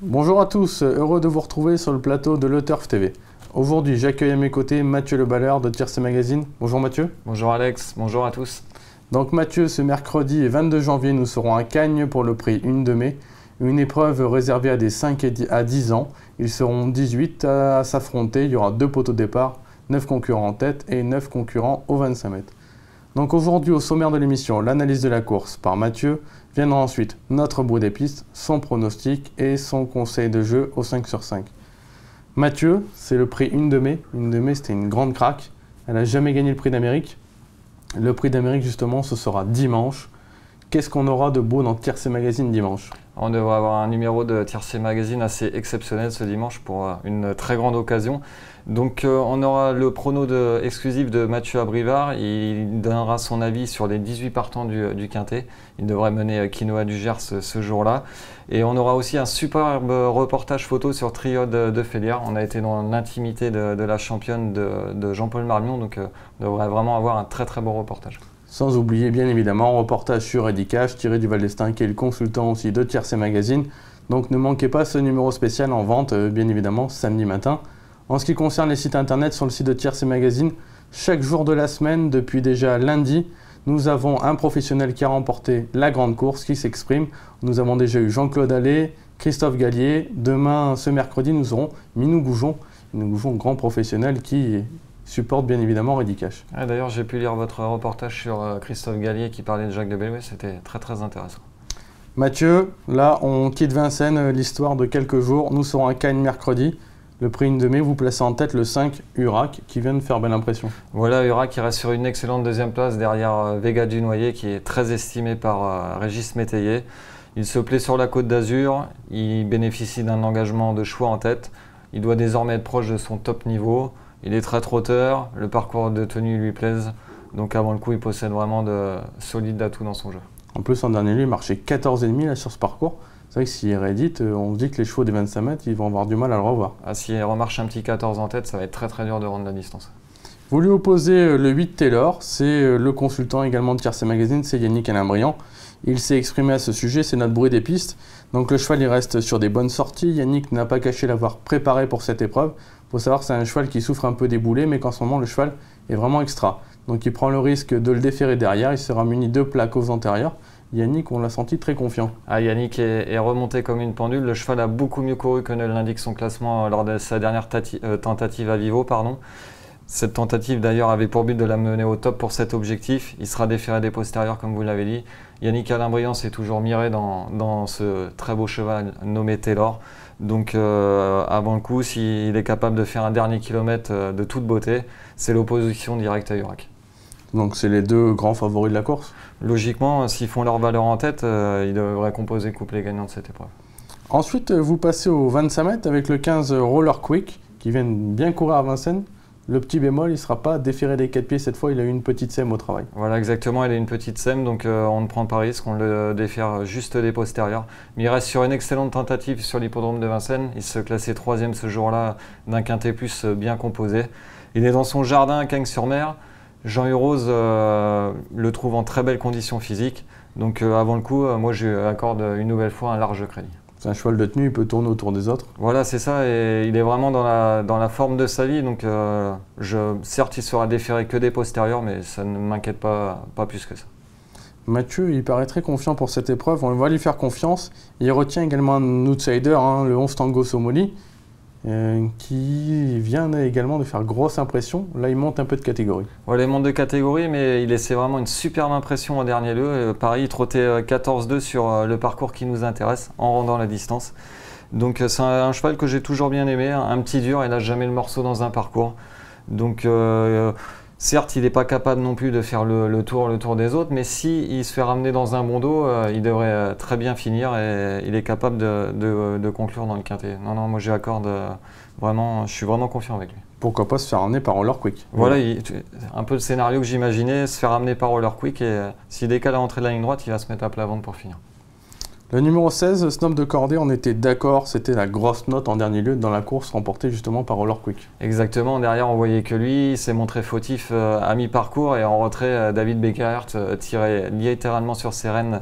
Bonjour à tous, heureux de vous retrouver sur le plateau de Le Turf TV. Aujourd'hui, j'accueille à mes côtés Mathieu Le Balleur de Tiercé Magazine. Bonjour Mathieu. Bonjour Alex, bonjour à tous. Donc Mathieu, ce mercredi et 22 janvier, nous serons à Cagnes pour le prix 1 de mai. Une épreuve réservée à des 5 à 10 ans. Ils seront 18 à s'affronter. Il y aura 2 poteaux de départ, 9 concurrents en tête et 9 concurrents aux 25 mètres. Donc aujourd'hui, au sommaire de l'émission, l'analyse de la course par Mathieu. Viendra ensuite notre bout des pistes, son pronostic et son conseil de jeu au 5 sur 5. Mathieu, c'est le prix 1 de mai. 1 de mai, c'était une grande craque. Elle n'a jamais gagné le prix d'Amérique. Le prix d'Amérique, justement, ce sera dimanche. Qu'est-ce qu'on aura de beau dans Tiercé Magazine dimanche? On devrait avoir un numéro de Tiercé Magazine assez exceptionnel ce dimanche pour une très grande occasion. Donc on aura le prono exclusif de Mathieu Abrivard. Il donnera son avis sur les 18 partants du Quintet. Il devrait mener Quinoa du Gers ce jour-là. Et on aura aussi un superbe reportage photo sur Triode de Félière. On a été dans l'intimité de la championne de Jean-Paul Marmion. Donc on devrait vraiment avoir un très très beau reportage. Sans oublier bien évidemment un reportage sur Eddy Cash, Thierry Duval d'Estaing qui est le consultant aussi de Tiercé Magazine. Donc ne manquez pas ce numéro spécial en vente bien évidemment samedi matin. En ce qui concerne les sites internet, sur le site de Tiercé Magazine, chaque jour de la semaine, depuis déjà lundi, nous avons un professionnel qui a remporté la grande course qui s'exprime. Nous avons déjà eu Jean-Claude Allais, Christophe Gallier. Demain, ce mercredi, nous aurons Minou Goujon, grand professionnel qui supporte bien évidemment Eddy Cash. D'ailleurs, j'ai pu lire votre reportage sur Christophe Gallier qui parlait de Jacques de Bellouet, c'était très très intéressant. Mathieu, là on quitte Vincennes, l'histoire de quelques jours. Nous serons à Cagnes mercredi. Le prix 1 de mai, vous placez en tête le 5 Urac qui vient de faire belle impression. Voilà, Urac qui reste sur une excellente deuxième place derrière Vega du Noyer qui est très estimé par Régis Métayer. Il se plaît sur la Côte d'Azur, il bénéficie d'un engagement de choix en tête. Il doit désormais être proche de son top niveau. Il est très trotteur, le parcours de tenue lui plaise. Donc avant le coup, il possède vraiment de solides atouts dans son jeu. En plus, en dernier lieu, il marchait 14,5 là sur ce parcours. C'est vrai que s'il réédite, on se dit que les chevaux des 25 mètres, ils vont avoir du mal à le revoir. S'il remarche un petit 14 en tête, ça va être très très dur de rendre la distance. Vous lui opposez le 8 Taylor, c'est le consultant également de Tiercé Magazine, c'est Yannick Alain-Briand. Il s'est exprimé à ce sujet, c'est notre bruit des pistes. Donc le cheval il reste sur des bonnes sorties. Yannick n'a pas caché l'avoir préparé pour cette épreuve. Il faut savoir que c'est un cheval qui souffre un peu des boulets, mais qu'en ce moment le cheval est vraiment extra. Donc il prend le risque de le déférer derrière, il sera muni de plaques aux antérieurs. Yannick, on l'a senti très confiant. Yannick est remonté comme une pendule. Le cheval a beaucoup mieux couru que ne l'indique son classement lors de sa dernière tentative à Vivo. Cette tentative d'ailleurs avait pour but de la mener au top pour cet objectif. Il sera déféré des postérieurs comme vous l'avez dit. Yannick Alain-Briand s'est toujours miré dans ce très beau cheval nommé Taylor. Donc avant le coup, s'il est capable de faire un dernier kilomètre de toute beauté, c'est l'opposition directe à Urac. Donc c'est les deux grands favoris de la course? Logiquement, s'ils font leur valeur en tête, ils devraient composer couplet gagnant de cette épreuve. Ensuite, vous passez au 25 mètres avec le 15 Roller Quick qui vient bien courir à Vincennes. Le petit bémol, il ne sera pas déféré des 4 pieds cette fois, il a eu une petite sème au travail. Voilà, exactement, il a une petite sème, donc on ne prend pas risque, on le défère juste des postérieurs. Mais il reste sur une excellente tentative sur l'hippodrome de Vincennes. Il se classait 3e ce jour-là d'un quintet plus bien composé. Il est dans son jardin à Cagnes-sur-Mer. Jean Urose le trouve en très belle condition physique. Donc avant le coup, moi je lui accorde une nouvelle fois un large crédit. C'est un cheval de tenue, il peut tourner autour des autres. Voilà, c'est ça, et il est vraiment dans la forme de sa vie. Donc certes, il sera déféré que des postérieurs, mais ça ne m'inquiète pas plus que ça. Mathieu, il paraît très confiant pour cette épreuve, on va lui faire confiance. Il retient également un outsider, le 11 Tango Somoli, qui vient également de faire grosse impression. Là, il monte un peu de catégorie. Voilà, il monte de catégorie, mais il laissait vraiment une superbe impression en dernier lieu. Pareil, il trottait 14-2 sur le parcours qui nous intéresse, en rendant la distance. Donc c'est un cheval que j'ai toujours bien aimé, un petit dur, il n'a jamais le morceau dans un parcours. Donc certes, il n'est pas capable non plus de faire le tour des autres, mais s'il se fait ramener dans un bon dos, il devrait très bien finir et il est capable de conclure dans le quintet. Non, moi je suis vraiment confiant avec lui. Pourquoi pas se faire ramener par Roller Quick? Voilà, un peu le scénario que j'imaginais, se faire ramener par Roller Quick et s'il décale à l'entrée de la ligne droite, il va se mettre à plat ventre pour finir. Le numéro 16, Snob de Cordée, on était d'accord, c'était la grosse note en dernier lieu dans la course remportée justement par Roller Quick. Exactement, derrière on voyait que lui, il s'est montré fautif à mi-parcours et en retrait, David Beckerhart tirait littéralement sur ses rênes.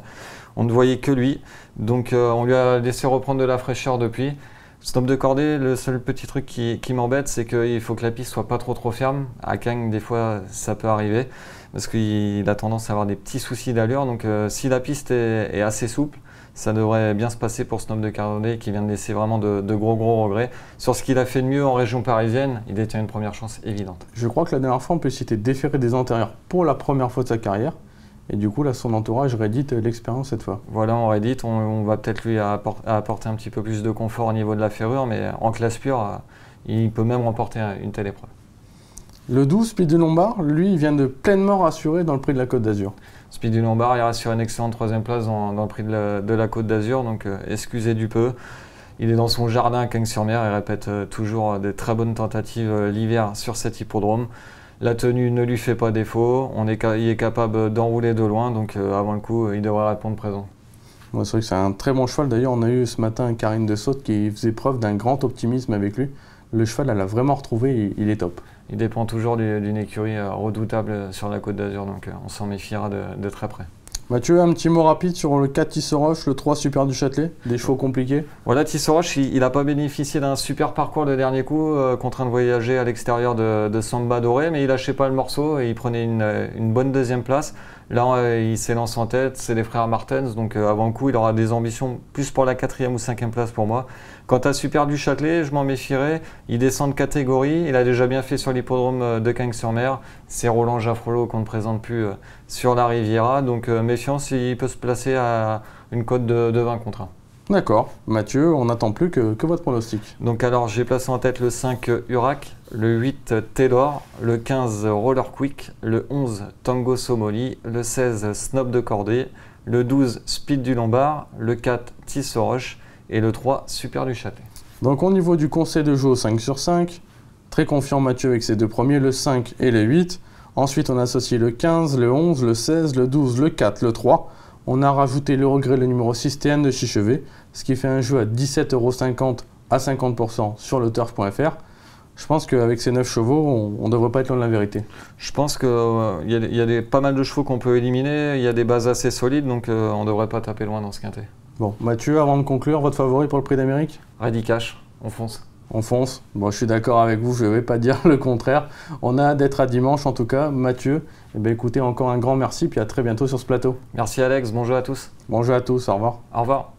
On ne voyait que lui, donc on lui a laissé reprendre de la fraîcheur depuis. Snob de Cordée, le seul petit truc qui m'embête, c'est qu'il faut que la piste soit pas trop ferme. À Cagnes, des fois, ça peut arriver, parce qu'il a tendance à avoir des petits soucis d'allure. Donc si la piste est assez souple, ça devrait bien se passer pour Snob de Cordée, qui vient de laisser vraiment de gros regrets. Sur ce qu'il a fait de mieux en région parisienne, il détient une première chance évidente. Je crois que la dernière fois, on peut citer déféré des antérieurs pour la première fois de sa carrière. Et du coup, là, son entourage rédite l'expérience cette fois. Voilà, on rédite, on va peut-être lui apporter un petit peu plus de confort au niveau de la ferrure, mais en classe pure, il peut même remporter une telle épreuve. Le 12, Speed du Lombard, lui, il vient de pleinement rassurer dans le prix de la Côte d'Azur. Speed du Lombard, il reste sur une excellente 3e place dans le prix de la Côte d'Azur, donc excusez du peu. Il est dans son jardin à Cagnes-sur-Mer, il répète toujours des très bonnes tentatives l'hiver sur cet hippodrome. La tenue ne lui fait pas défaut, il est capable d'enrouler de loin, donc avant le coup, il devrait répondre présent. Ouais, c'est vrai que c'est un très bon cheval. D'ailleurs, on a eu ce matin Karine de Saute qui faisait preuve d'un grand optimisme avec lui. Le cheval, elle l'a vraiment retrouvé, il est top. Il dépend toujours d'une écurie redoutable sur la Côte d'Azur, donc on s'en méfiera de très près. Mathieu, un petit mot rapide sur le 4 Tisseroche, le 3 Super du Châtelet, des chevaux compliqués. Voilà, Tisseroche, il n'a pas bénéficié d'un super parcours le dernier coup, contraint de voyager à l'extérieur de Samba Doré, mais il lâchait pas le morceau et il prenait une bonne 2e place. Là, il s'élance en tête, c'est les frères Martens, donc avant le coup, il aura des ambitions plus pour la 4e ou 5e place pour moi. Quant à Super du Châtelet, je m'en méfierais, il descend de catégorie, il a déjà bien fait sur l'hippodrome de Cagnes-sur-Mer, c'est Roland Jaffrelot qu'on ne présente plus sur la Riviera, donc méfiance, il peut se placer à une cote de 20 contre 1. D'accord, Mathieu, on n'attend plus que votre pronostic. Donc alors j'ai placé en tête le 5 Urac, le 8 Taylor, le 15 Roller Quick, le 11 Tango Somoli, le 16 Snob de Cordée, le 12 Speed du Lombard, le 4 Tisseroche et le 3 Super du Châtelet. Donc au niveau du conseil de jeu au 5 sur 5, très confiant Mathieu avec ses deux premiers, le 5 et le 8. Ensuite on a associé le 15, le 11, le 16, le 12, le 4, le 3. On a rajouté le regret, le numéro 6 TN de Chichevet, ce qui fait un jeu à 17,50 € à 50% sur le turf.fr. Je pense qu'avec ces 9 chevaux, on ne devrait pas être loin de la vérité. Je pense qu'il y a pas mal de chevaux qu'on peut éliminer, il y a des bases assez solides, donc on ne devrait pas taper loin dans ce quintet. Bon, Mathieu, avant de conclure, votre favori pour le Prix d'Amérique? Ready Cash, on fonce. On fonce. Bon, je suis d'accord avec vous, je ne vais pas dire le contraire. On a hâte d'être à dimanche en tout cas. Mathieu, eh bien, écoutez, encore un grand merci, puis à très bientôt sur ce plateau. Merci Alex, bonjour à tous. Bonjour à tous, au revoir. Au revoir.